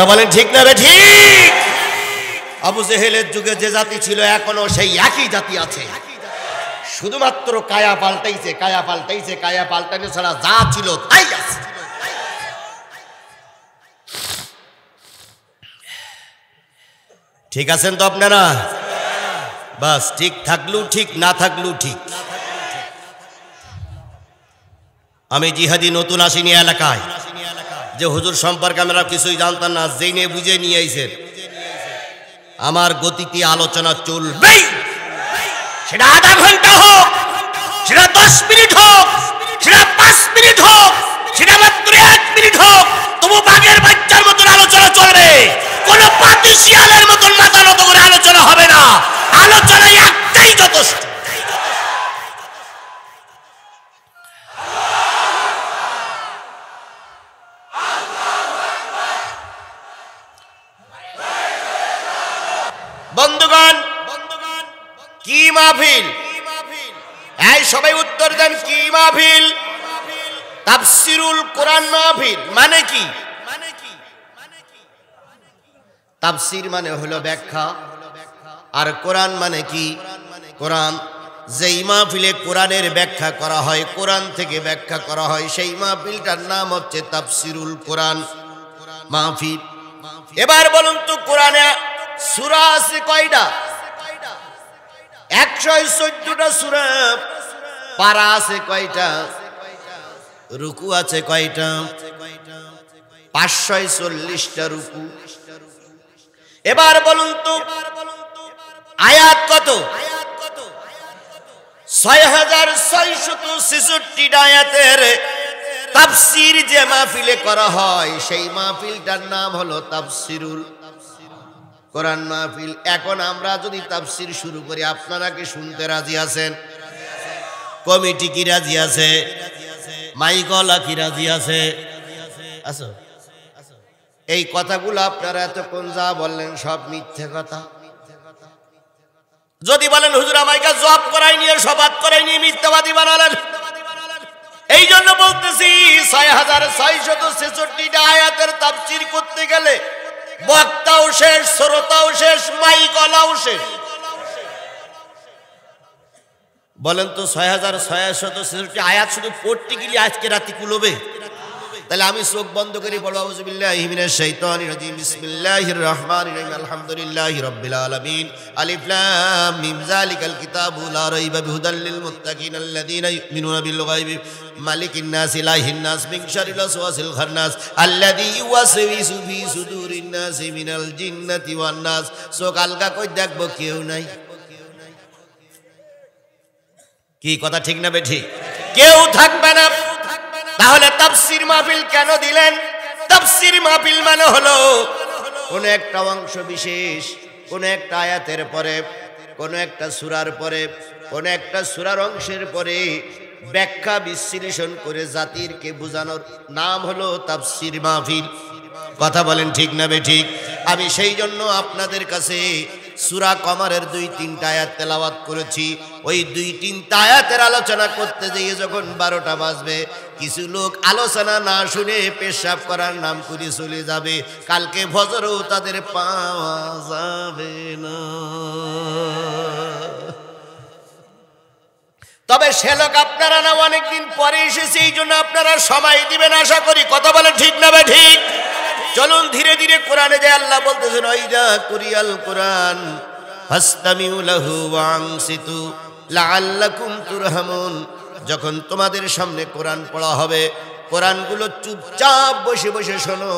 কথা বলেন ঠিক না বে ঠিক? আবু জেহেলের যুগে যে জাতি ছিল এখনো সেই একই জাতি আছে, শুধুমাত্র কায়া পাল্টাইছে, কায়া পাল্টাইছে, কায়া পাল্টানো ছাড়া যা ছিল তাই আছে। ঠিক আছেন তো আপনারা? বাস ঠিক থাকলেও ঠিক, না থাকলেও ঠিক। আমি জিহাদি নতুন আসিনি এলাকায়, যে হুজুর সম্পর্কে আমরা কিছুই জানতাম না, জেনে বুঝে নিয়ে আইছেন। আমার গতিতে আলোচনা চলবেই, সেটা আধা ঘন্টা হোক, সেটা 10 মিনিট হোক, সেটা 5 মিনিট হোক, সেটা মাত্র 1 মিনিট হোক, তবু বাঘের বাচ্চার মতন আলোচনা চলবে। কোন পাতি শিয়ালের মতন মাথা নত করে আলোচনা হবে না। আলোচনা একটাই যথেষ্ট। বন্ধুগণ, কি মাহফিল? এই সবাই উত্তর দেন, কি মাহফিল? তাফসিরুল কোরআন মাহফিল। মানে কি? তাফসির মানে হলো ব্যাখ্যা, আর কোরআন মানে কি? কোরআন। যেই মাহফিলে কোরআনের ব্যাখ্যা করা হয়, কোরআন থেকে ব্যাখ্যা করা হয়, সেই মাহফিলটার নাম হচ্ছে তাফসিরুল কোরআন মাহফিল। এবার বলুন তো, কোরআনে সূরা আছে কয়টা? 114টা সূরা। পারা আছে কয়টা? রুকু আছে কয়টা? 540টা রুকু। এবার বলুন তো, আয়াত কত? 6666টা আয়াতের তাফসীর যে মাহফিলে করা হয়, সেই মাহফিলটার নাম হলো তাফসিরুল কোরআন মাহফিল। এখন আমরা যদি তাফসীর শুরু করি, আপনারা কি শুনতে রাজি আছেন? কমিটি কি রাজি আছে? মাইকলা কি রাজি আছে? আছো? এই কথাগুলো আপনারা এতক্ষণ যা বললেন সব মিথ্যে কথা। যদি বলেন হুজুর আমাকে জব করাই নিয়ে, সবাত করাই নিয়ে মিথ্যাবাদী বানালেন, এই জন্য বলতেছি 6666টা আয়াতের তাফসীর করতে গেলে বক্তাও শেষ, শ্রোতাও শেষ, মাইকলাও শেষ। বলেন তো 6666টি আয়াত শুধু পড়তে গেলে আজকে রাতে কুলবে? তাহলে আমি চোখ বন্ধ করে বলবো, আউযু বিল্লাহি মিনাশ শাইতানির রাজিম, বিসমিল্লাহির রহমানির রহিম, আলহামদুলিল্লাহি রাব্বিল আলামিন, আলিফ লাম মিম, যালিকাল কিতাবু লা রাইবা ফীহি হুদাল লিল মুত্তাকিন আল্লাযীনা ইউমিনুনা বিল গায়বি মালিকিন নাস ইলাহিন নাস মিন শাররিল ওয়াসওয়াসিল খান্নাস আল্লাযী ইউওয়াসওয়িসু ফী সুদুরিন নাসি মিনাল জিন্নাতি ওয়ান নাস। চোখ আলগা কই দেখবো, কেউ নাই। কি কথা ঠিক না বে ঠিক? কেউ থাকবে না। তাহলে তাফসীর মাহফিল কেন দিলেন? তাফসীর মাহফিল মানে হলো কোন একটা অংশ বিশেষ, কোন একটা আয়াতের পরে, কোন একটা সূরার পরে, কোন একটা সূরার অংশের পরে ব্যাখ্যা বিশ্লেষণ করে জাতিরকে বোঝানোর নাম হলো তাফসীর মাহফিল। কথা বলেন ঠিক না বে ঠিক? আমি সেই জন্য আপনাদের কাছে সূরা কমারের 2-3টা আয়াত তেলাওয়াত করেছি। ওই 2-3টা আয়াতের আলোচনা করতে গিয়ে যখন 12টা বাজবে, কিছু লোক আলোচনা না শুনে পেশাব করার নাম করে চলে যাবে। কালকে ফজরও তাদের পাওয়া যাবে না। তবে সে লোক আপনারা না, অনেকদিন পরে এসেছে, এই জন্য আপনারা সময় দিবেন আশা করি। কথা বলে ঠিক না বে ঠিক? চলুন ধীরে ধীরে কোরআনে যে আল্লাহ বলতেছেন, ওইদা কুরিয়াল কোরআন ফাসতামিউ লাহু ওয়ানসিতু লাআল্লাকুম তুরহামুন। যখন তোমাদের সামনে কোরআন পড়া হবে, কোরআনগুলো চুপচাপ বসে বসে শোনো,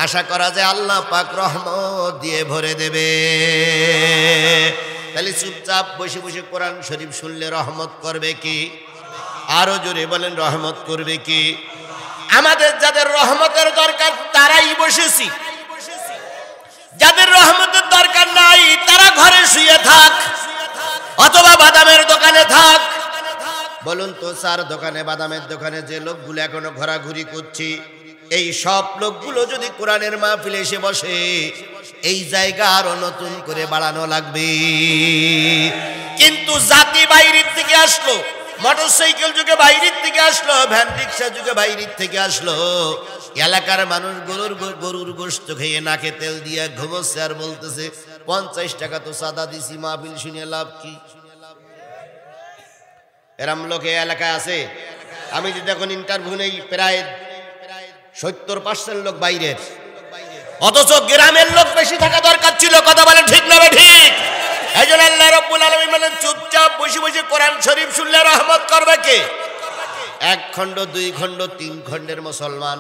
আশা করা যায় আল্লাহ পাক রহমত দিয়ে ভরে দেবে। তাহলে চুপচাপ বসে বসে কোরআন শরীফ শুনলে রহমত করবে কি? আরো জোরে বলেন, রহমত করবে কি? আমাদের যাদের রহমতের দরকার তারাই বসেছি, যাদের রহমতের দরকার নাই তারা ঘরে শুয়ে থাক অথবা বাদামের দোকানে থাক। বলুন তো, চার দোকানে, বাদামের দোকানে যে লোকগুলো এখনো ঘোরাঘুরি করছে, এই সব লোকগুলো যদি কোরআনের মাহফিলে এসে বসে, এই জায়গা আরো নতুন করে বাড়ানো লাগবে। কিন্তু জাতি বাইরের থেকে আসলো, মোটরসাইকেল যুগে বাইরের থেকে আসলো, ভ্যান রিক্সা যুগে বাইরের থেকে আসলো। এলাকার মানুষ গরুর গোশত খেয়ে নাকে তেল দিয়ে ঘুমোচ্ছে আর বলতেছে 50 টাকা তো সাদা দিছি, মাহফিল শুনে লাভ কি? এরম লোক এই এলাকায় আছে। আমি যদি এখন ইন্টারভিউ নেই, প্রায় 70% লোক বাইরের, অথচ গ্রামের লোক বেশি থাকা দরকার ছিল। কথা বলেন ঠিক না ঠিক? এই জন্য আল্লাহ রাব্বুল আলামিন বলেন চুপচাপ বসে বসে কোরআন শরীফ শুনলে রহমত করবে কে? 1 খণ্ড 2 খণ্ড 3 খণ্ডের মুসলমান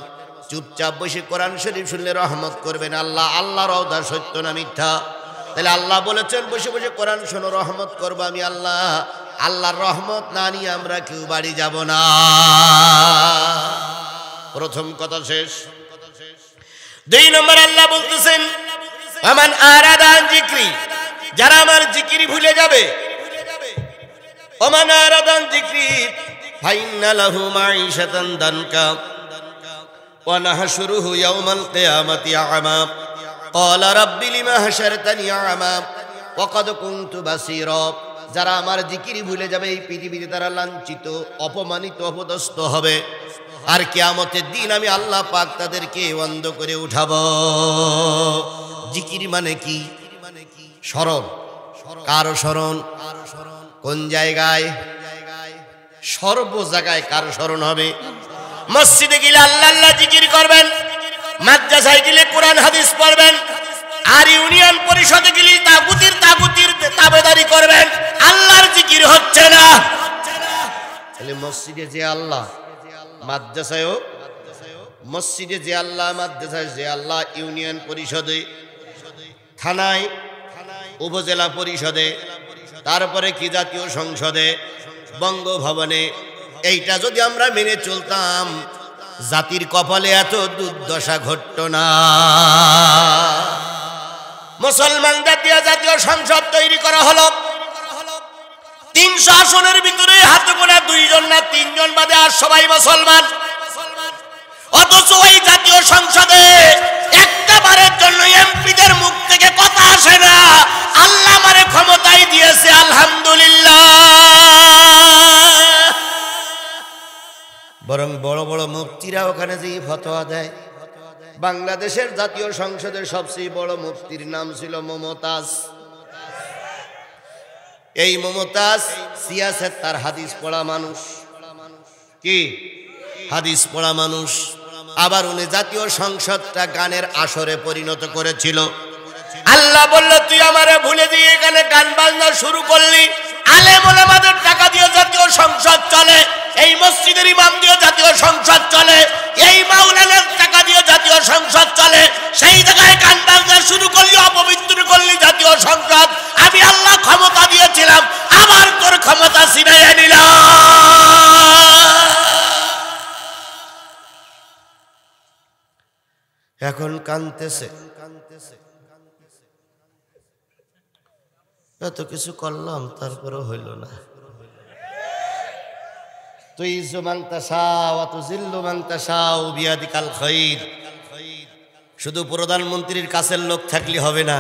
চুপচাপ বসে কোরআন শরীফ শুনলে রহমত করবেন আল্লাহ। আল্লাহর ওয়াদা সত্য না মিথ্যা? তাহলে আল্লাহ বলেছেন বসে বসে কোরআন শোনো, রহমত করবো আমি আল্লাহ। আল্লাহর রহমত না নিয়ে আমরা কেউ বাড়ি যাব না। প্রথম কথা শেষ। 2 নম্বর আল্লাহ বলতেছেন আমান আরাদা আন যিকরি, যারা আমার জিকির ভুলে যাবে, ওমান আরাদা আন যিকরি ফাইন্না লাহু মাঈশাতান দানকা ওয়া নাহশুরুহু ইয়াওমাল কিয়ামাতি আ'মা ক্বালা রাব্বি লিমা হাশারতানি আ'মা ওয়া ক্বাদ কুনতু বাসীরা। যারা আমার জিকির ভুলে যাবে এই পৃথিবীতে তারা লাঞ্ছিত, অপমানিত, অপদস্থ হবে। আর কিয়ামতের দিন আমি আল্লাহ পাক তাদেরকে অন্ধ করে উঠাবো। জিকির মানে কি? স্মরণ। কার স্মরণ? কোন জায়গায়? সর্ব জায়গায় কার স্মরণ হবে? মসজিদে গেলে আল্লাহ আল্লাহ জিকির করবেন, মাদ্রাসায় গেলে কোরআন হাদিস পড়বেন, আর ইউনিয়ন পরিষদে গেলে তাগুতির তাবেদারি করবেন। আল্লাহর জিকির হচ্ছে না। তাহলে মসজিদে যে আল্লাহ, মাদ্রাসায়ও মসজিদে যে আল্লাহ, মাদ্রাসায় যে আল্লাহ, ইউনিয়ন পরিষদে, থানায়, উপজেলা পরিষদে, তারপরে কি জাতীয় সংসদে, বঙ্গভবনে, এইটা যদি আমরা মেনে চলতাম জাতির কপালে এত দুর্দশা ঘটতো না। মুসলমান জাতীয় সংসদ তৈরি করা হলো। 300 আসনের ভিতরে হাতে গোনা 2 জন না 3 জন বাদে আর সবাই মুসলমান। অথচ ওই জাতীয় সংসদে একটা বারের জন্য এমপিদের মুখ থেকে কথা আসে না আল্লাহ আমারে ক্ষমতাই দিয়েছে আলহামদুলিল্লাহ। বরং বড় বড় মুফতিরা ওখানে যে ফতোয়া দেয়। বাংলাদেশের জাতীয় সংসদের সবচেয়ে বড় মুফতির নাম ছিল মমতাজ। এই মমতাজ সিয়াসত তার হাদিস পড়া মানুষ। কি হাদিস পড়া মানুষ। আবার উনি জাতীয় সংসদটা গানের আসরে পরিণত করেছিল। আল্লাহ বলল তুই আমারে ভুলে দিয়ে এখানে গান বাজনা শুরু করলি। আলেম ওলামাদের টাকা দিয়ে জাতীয় সংসদ চলে, এই মসজিদের ইমাম দিয়ে জাতীয় সংসদ চলে, এই মাওলানার টাকা দিয়ে জাতীয় সংসদ চলে। সেই জায়গায় গান বাজনা শুরু করলি, অপবিত্র করলি জাতীয় সংসদ। আমি আল্লাহ ক্ষমতা দিয়েছিলাম, আবার তোর ক্ষমতা ছিনাইয়া নিলাম। এখন কাঁদতেছে, এত কিছু করলাম তারপরে হইল না। তুই শুধু প্রধানমন্ত্রীর কাছের লোক থাকলে হবে না,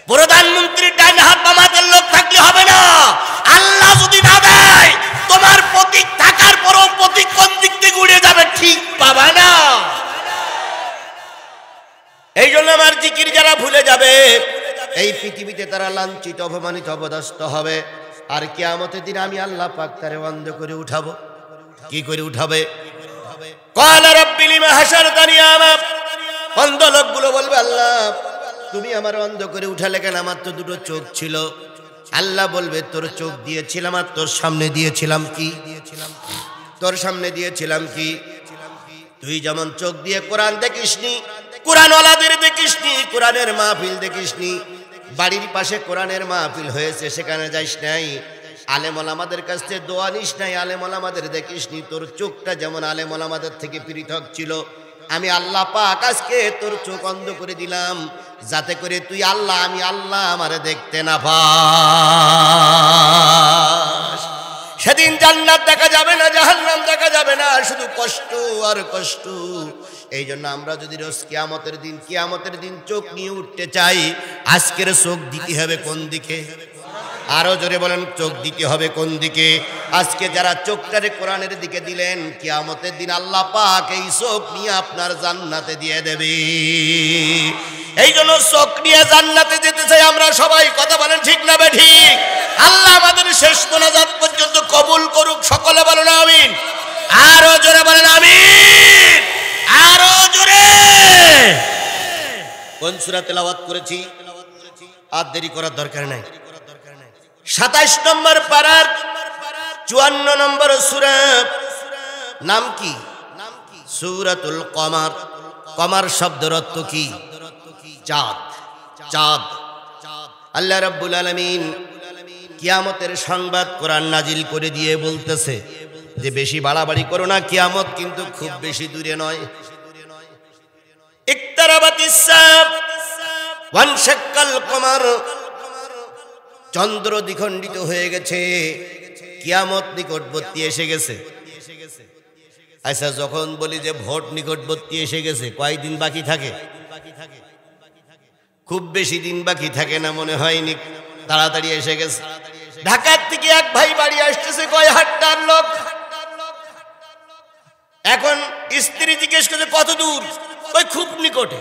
প্রধানমন্ত্রীর ডান হাত বাম হাতের লোক থাকলে হবে না। আল্লাহ যদি না দেয় তোমার প্রতীক থাকার পরও প্রতীক কোন দিক থেকে উড়ে যাবে ঠিক পাবা না। এই জন্য আমার জিকির যারা ভুলে যাবে এই পৃথিবীতে তারা লাঞ্ছিত, অপমানিত, অপদস্থ হবে। আর কিয়ামতের দিন আমি আল্লাহ পাক তারে অন্ধ করে উঠাবো। কি করে উঠাবে? ক্বালা রাব্বি লিমা হাশারতানি আ'মা। অন্ধ লোকগুলো বলবে আল্লাহ তুমি আমার অন্ধ করে উঠালে কেন? আমার তো 2টো চোখ ছিল। আল্লাহ বলবে তোর চোখ দিয়েছিলাম আর তোর সামনে দিয়েছিলাম কি? তোর সামনে দিয়েছিলাম কি? তুই যেমন চোখ দিয়ে কোরআন দেখিসনি, কোরআনওয়ালাদের দেখিসনি, কোরআনের মাহফিল দেখিসনি, বাড়ির পাশে কোরআনের মাহফিল হয়েছে সেখানে যাইস নাই, আলেম ওলামাদের কাছ থেকে দোয়া নিস নাই, আলেম ওলামাদের দেখিসনি, তোর চোখটা যেমন আলেম ওলামাদের থেকে পৃথক ছিল, আমি আল্লাহ পাক আজকে তোর চোখ অন্ধ করে দিলাম যাতে করে তুই আল্লাহ আমি আল্লাহ আমারে দেখতে না পাস। সেদিন জান্নাত দেখা যাবে না, জাহান্নাম দেখা যাবে না, শুধু কষ্ট আর কষ্ট। এই জন্য আমরা যদি রোজ কিয়ামতের দিন চোখ নিয়ে উঠতে চাই, আজকের চোখ দিতে হবে কোন দিকে? আরো জোরে বলেন, চোখ দিতে হবে কোন দিকে? আজকে যারা চোখটারে কোরআনের দিকে দিলেন, কিয়ামতের দিন আল্লাহ পাক এই চোখ নিয়ে আপনার জান্নাতে দিয়ে দেবে। এই জন্য চোখ নিয়ে জান্নাতে যেতে চাই আমরা সবাই। কথা বলেন ঠিক না বেঠিক? আল্লাহ আমাদের শেষ মোনাজাত পর্যন্ত কবুল করুক। সকলে বলেন আমিন। আরো জোরে বলেন আমিন, আরো জোরে। কোন সূরা তেলাওয়াত করেছি? আর দেরি করার দরকার নাই। 27 নম্বর পারার 54 নম্বর সূরা। নাম কি? সূরাতুল কমার। কমার শব্দের অর্থ কি? চাঁদ। চাঁদ। আল্লাহ রাব্বুল আলামিন কিয়ামতের সংবাদ কোরআন নাজিল করে দিয়ে বলতেছে যে বেশি বাড়াবাড়ি করো না, কিয়ামত কিন্তু খুব বেশি দূরে নয়। ইকতারাবাতিস সাআ ওয়ানশাক্কাল কমার। চন্দ্র দ্বিখণ্ডিত হয়ে গেছে, কিয়ামত নিকটবর্তী এসে গেছে। আচ্ছা, যখন বলি যে ভোট নিকটবর্তী এসে গেছে, কয়দিন বাকি থাকে? খুব বেশি দিন বাকি থাকে না, মনে হয়নি তাড়াতাড়ি এসে গেছে। ঢাকার থেকে এক ভাই বাড়ি আসতেছে, কয় হাটটার লোক। এখন স্ত্রী জিজ্ঞেস করছে কত দূর? ওই খুব নিকটে।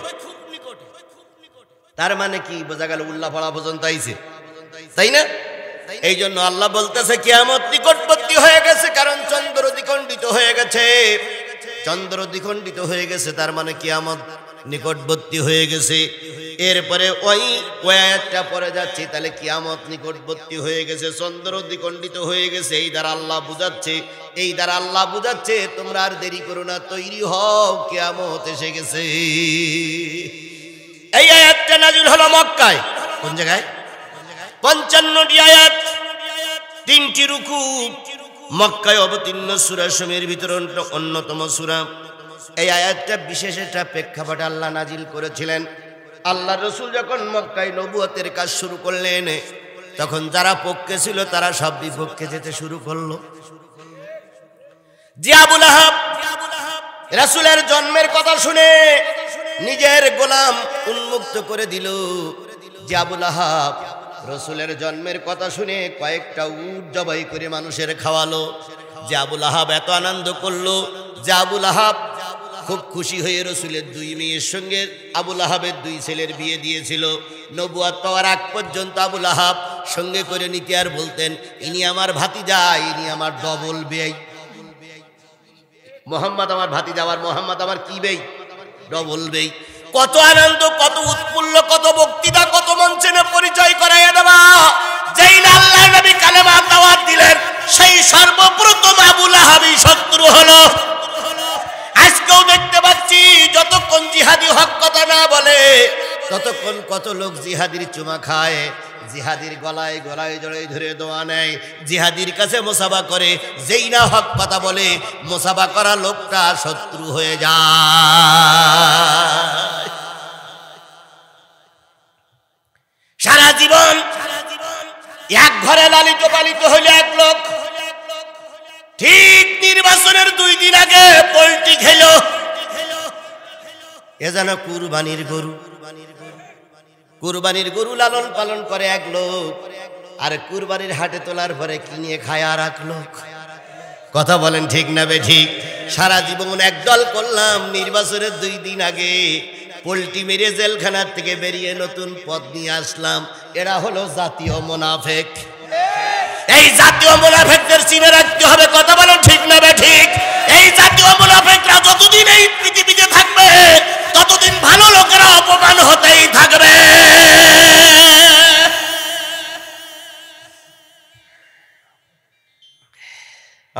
তার মানে কি বোঝা গেল? উল্লাপাড়া পর্যন্ত আইছে, তাই না? এই জন্য আল্লাহ বলতেছে কিয়ামত নিকটবর্তী হয়ে গেছে, কারণ চন্দ্র দ্বিখণ্ডিত হয়ে গেছে। চন্দ্র দ্বিখণ্ডিত হয়ে গেছে, তার মানে কিয়ামত নিকটবর্তী হয়ে গেছে। এরপরে ওই আয়াতটা পড়ে যাচ্ছে, তাহলে কিয়ামত নিকটবর্তী হয়ে গেছে, চন্দ্র দ্বিখণ্ডিত হয়ে গেছে। এই দ্বারা আল্লাহ বুঝাচ্ছে, এই দ্বারা আল্লাহ বুঝাচ্ছে তোমরা আর দেরি করো না, তৈরি হও, কিয়ামত এসে গেছে। এই আয়াতটা নাযিল হলো মক্কায়। কোন জায়গায়? 55টি আয়াত, 3টি রুকু। মক্কায় অবতীর্ণ সূরা সমূহের ভিতরে অন্যতম সূরা। এই আয়াতটা বিশেষ একটা প্রেক্ষাপটে আল্লাহ নাজিল করেছিলেন। আল্লাহ রাসূল যখন মক্কায় নবুয়তের কাজ শুরু করলেন, তখন যারা পক্ষে ছিল তারা সব বিপক্ষে যেতে শুরু করলো। যে আবু লাহাব রাসূলের জন্মের কথা শুনে নিজের গোলাম উন্মুক্ত করে দিল। যে আবু লাহাব রাসূলের জন্মের কথা শুনে কয়েকটা উট জবাই করে মানুষের খাওয়ালো। যে আবু লাহাব এত আনন্দ করলো, যে আবু লাহাব খুব খুশি হয়ে রাসূলের 2 মেয়ের সঙ্গে আবু লাহাবের 2 ছেলের বিয়ে দিয়েছিল। নবুয়ত পাওয়ার আগ পর্যন্ত আবু লাহাব সঙ্গে করে নিতে আর বলতেন, ইনি আমার ভাতিজা, ইনি আমার ডবল বেই। মোহাম্মদ আমার ভাতিজা, আর মোহাম্মদ আমার কি বেই? ডবল বেই। কত আনন্দ, কত উৎফুল্ল, কত বক্তৃতা, কত মঞ্চে পরিচয় করাইয়া দেওয়া। যেই না আল্লাহর নবী কালেমা দাওয়াত দিলেন, সেই সর্বপ্রথম আবু লাহাবই শত্রু হলো। আজকেও দেখতে পাচ্ছি যতক্ষণ জিহাদি হক কথা না বলে, ততক্ষণ কত লোক জিহাদির চুমা খায়, জিহাদির গলায় গলায় জড়াই ধরে দোয়া নেয়, জিহাদির কাছে মোসাবা করে। যেই না হক কথা বলে, মোসাবা করা লোকটা শত্রু হয়ে যায়। সারা জীবন এক ঘরে লালিত পালিত হইল এক লোক, ঠিক নির্বাচনের 2 দিন আগে পোল্ট্রি খেল। এ যেন কুরবানির গরু। কুরবানির গরু লালন পালন করে এক লোক, আর কুরবানির হাটে তোলার পরে কিনে খায় আর এক লোক। কথা বলেন ঠিক না বেঠিক? সারা জীবন একদল করলাম, নির্বাচনের 2 দিন আগে পোল্ট্রি মেরে জেলখানার থেকে বেরিয়ে নতুন পদ নিয়ে আসলাম। এরা হলো জাতীয় মুনাফিক। এই জাতীয় মুনাফিকদের চিনে রাখতে হবে। কথা বলেন ঠিক না বেঠিক? এই জাতীয় মুনাফিকরা যতদিন এই পৃথিবীতে থাকবে, ততদিন ভালো লোকেরা অপমান হতেই থাকবে।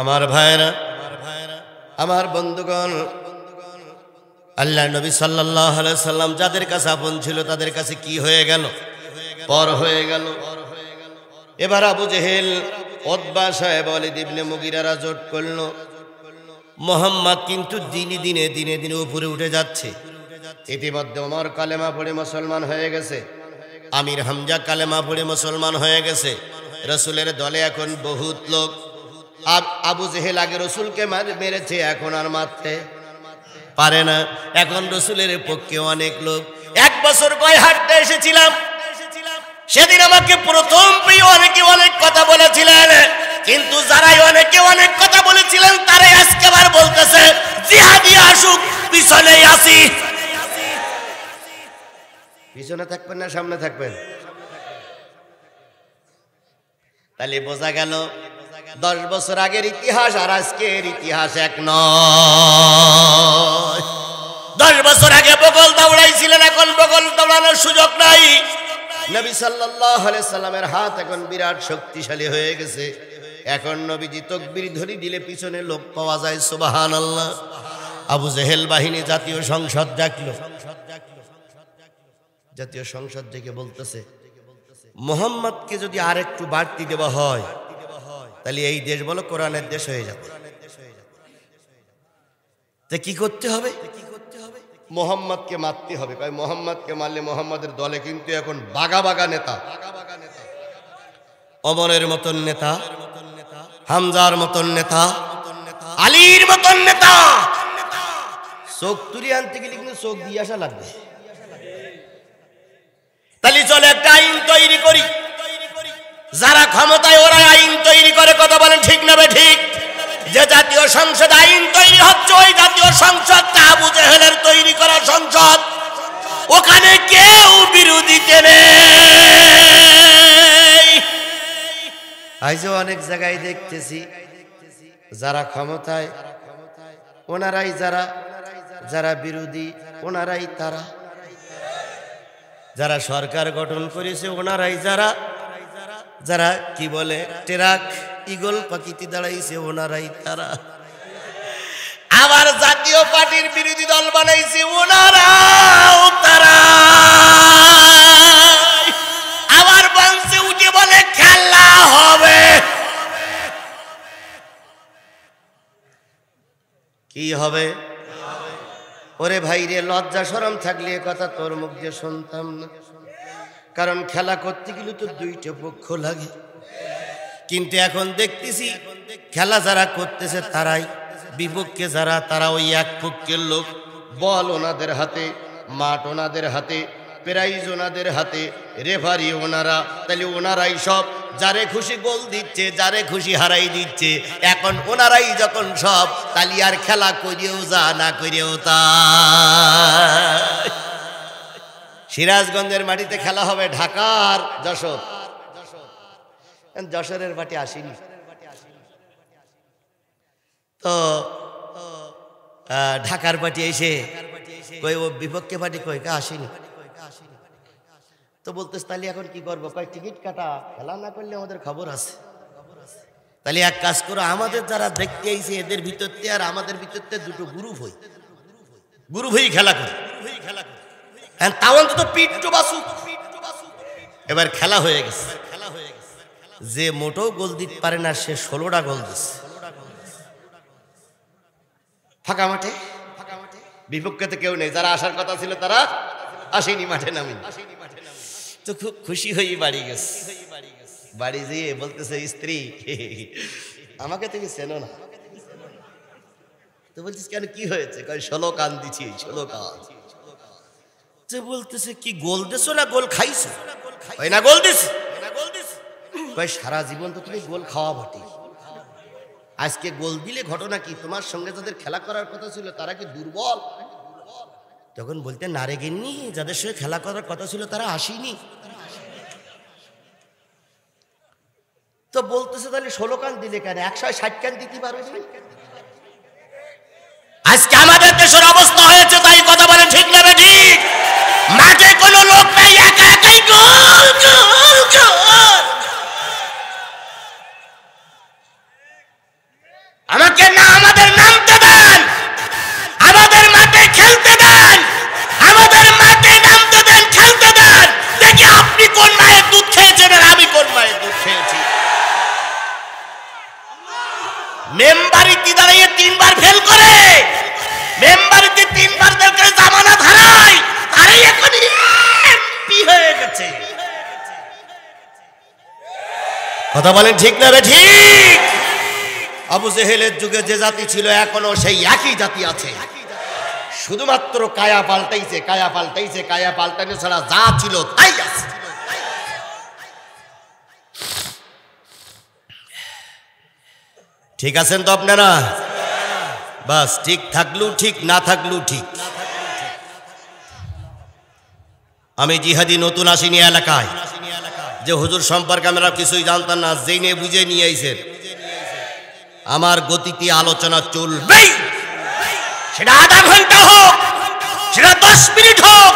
আমার ভাইরা, আমার বন্ধুগণ, আল্লাহ নবী সাল্লাল্লাহু আলাইহি সাল্লাম যাদের কাছে আপন ছিল, তাদের কাছে কি হয়ে গেল? পর হয়ে গেল। এবার আবু জেহেল, উতবা সাহেব, ওয়ালিদ ইবনে মুগিরারা জোট করল। মুহাম্মদ কিন্তু দিনে দিনে উপরে উঠে যাচ্ছে। ইতিমধ্যে ওমর কালেমা পড়ে মুসলমান হয়ে গেছে, আমির হামজা কালেমা পড়ে মুসলমান হয়ে গেছে। রাসূলের দলে এখন বহুত লোক। আবু জেহেল আগে রাসূলকে মেরেছে, এখন আর মারতে পারে না। এখন রাসূলের পক্ষে অনেক লোক। 1 বছর কয় হাঁটতে এসেছিলাম, সেদিন আমাকে প্রথম পেয়ে অনেকে অনেক কথা বলেছিলেন, কিন্তু যারাই অনেকে অনেক কথা বলেছিলেন তারাই আজকে আবার বলতেছে জিহাদি আসুক পিছনেই আসি। পিছনে থাকবেন না সামনে থাকবেন? তাহলে বোঝা গেল 10 বছর আগের ইতিহাস আর আজকের ইতিহাস এক নয়। 10 বছর আগে বগল দৌড়াইছিলেন, এখন বগল দৌড়ানোর সুযোগ নাই। নবী সাল্লাল্লাহু আলাইহি সাল্লামের হাত এখন বিরাট শক্তিশালী হয়ে গেছে। এখন নবীজি তাকবীর ধ্বনি দিলে পিছনে লোক পাওয়া যায়, সুবহানাল্লাহ। আবু জেহেল বাহিনী জাতীয় সংসদ ডাকলো, জাতীয় সংসদ থেকে বলতেছে মুহাম্মদকে যদি আরেকটু বাড়তি দেওয়া হয় তাহলে এই দেশ বলো কোরআনের দেশ হয়ে যাবে। তা কি করতে হবে? মোহাম্মদকে মারতে হবে। মোহাম্মদকে মারলে মোহাম্মদের দলে কিন্তু এখন বাগা বাগা নেতা, ওমরের মতন নেতা, হামজার মতন নেতা, আলীর মতন নেতা। চোখ তুলি আনতে গেলে কিন্তু চোখ দিয়ে আসা লাগবে। তাহলে চলে একটা আইন তৈরি করি, যারা ক্ষমতায় ওরা আইন তৈরি করে। কথা বলেন ঠিক না ঠিক? যে জাতীয় সংসদ আইন তৈরি হচ্ছে ওই জাতীয় সংসদটা আবু জেহেলের তৈরি করা সংসদ, ওখানে কেউ বিরোধীতে নেই। আজও অনেক জায়গায় দেখতেছি যারা ক্ষমতায় ওনারাই যারা, যারা বিরোধী ওনারাই তারা, যারা সরকার গঠন করেছে ওনারাই যারা, যারা কি বলে ট্রাক ইগল পাখিতে দাঁড়াইছে ওনারাই তারা, আবার জাতীয় পার্টির বিরোধী দল বানাইছে ওনারাও তারা, আবার মঞ্চে উঠে বলে খেলা হবে। কি হবে? ওরে ভাই রে, লজ্জা শরম থাকলে কথা তোর মুখ দিয়ে শুনতাম না। কারণ খেলা করতে গেলে তো দুইটা পক্ষ লাগে, কিন্তু এখন দেখতেছি খেলা যারা করতেছে তারাই, বিপক্ষে যারা তারা ওই এক পক্ষের লোক। বল ওনাদের হাতে, মাঠ ওনাদের হাতে, প্রাইজ ওনাদের হাতে, রেফারি ওনারা। তাহলে ওনারাই সব, যারে খুশি গোল দিচ্ছে, যারে খুশি হারাই দিচ্ছে। এখন ওনারাই যখন সব, তাহলে আর খেলা করেও যা না করেও তা। সিরাজগঞ্জের মাটিতে খেলা হবে ঢাকার যশোর, যশোরের মাটি আসেনি তো ঢাকার পার্টি এসে কই ও বিপক্ষে পার্টি কই কা আসেনি। তো বলতেছ তাহলে এখন কি করবো? কয় টিকিট কাটা, খেলা না করলে আমাদের খবর আছে। তাহলে এক কাজ করো, আমাদের যারা দেখতে আইছে এদের ভিতরতে আর আমাদের ভিতরতে দুটো গ্রুপ হই, গ্রুপ হই খেলা করি। তাও অন্তত পিঠ টু বাসু। এবার খেলা হয়ে গেছে, যে মোটেও গোল দিতে পারে না সে 16টা গোল দিচ্ছে ফাঁকা মাঠে। বিপক্ষে কেউ নেই, যারা আসার কথা ছিল তারা আসেনি, মাঠে নামেনি। তো খুব খুশি হয়ে বাড়ি গেছে। বাড়ি যেয়ে বলতেছে স্ত্রী, আমাকে তুমি চেনো না। তো বলছিস কেন, কি হয়েছে? 16 কান দিছি, 16 কান। যে বলতেছে কি গোল দিছো না গোল খাইছো? ওই না গোল দিছি। ভাই সারা জীবন তো তুমি গোল খাওয়া বটে, আজকে গোল দিলে ঘটনা কি? তোমার সঙ্গে যাদের খেলা করার কথা ছিল তারা কি দুর্বল? তখন বলতে না রে গিন্নি, যাদের সঙ্গে খেলা করার কথা ছিল তারা আসেনি। তো বলতেছে তাহলে 16 কান দিলে কেন? 160 কান দিতে পারবে। আজকে আমাদের দেশের অবস্থা হয়েছে তাই। কথা বলে ঠিক না ঠিক? মাঠে কোনো লোক নাই, একা একাই গোল গোল গোল। আমাকে না আমাদের নামতে দেন, আমাদের মাঠে খেলতে দেন, আমাদের মাঠে নামতে দেন, খেলতে দেন। দেখি আপনি কোন মায়ের দুধ খেয়েছেন আর আমি কোন মায়ের দুধ খেয়েছি। মেম্বারিতে দাঁড়িয়ে 3 বার ফেল করে, মেম্বারিতে 3 বার করে জামানত হারায়, তারাই এখন এমপি হয়ে গেছে। কথা বলেন ঠিক না ঠিক? আবু জেহেলের যুগে যে জাতি ছিল এখনো সেই একই জাতি আছে, শুধুমাত্র কায়া পাল্টাইছে, কায়া পাল্টাইছে, কায়া পাল্টানো ছাড়া যা ছিল তাই আছে। ঠিক আছেন তো আপনারা? বাস, ঠিক থাকলেও ঠিক, না থাকলেও ঠিক। আমি জিহাদি নতুন আসিনি এলাকায়, যে হুজুর সম্পর্কে আমরা কিছুই জানতাম না, জেনে বুঝে নিয়ে আইছেন। আমার গতিতে আলোচনা চলবেই, সেটা আধা ঘন্টা হোক, সেটা 10 মিনিট হোক,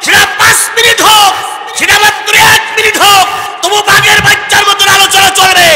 সেটা 5 মিনিট হোক, সেটা মাত্র 1 মিনিট হোক, তবু বাঘের বাচ্চার মতন আলোচনা চলবে।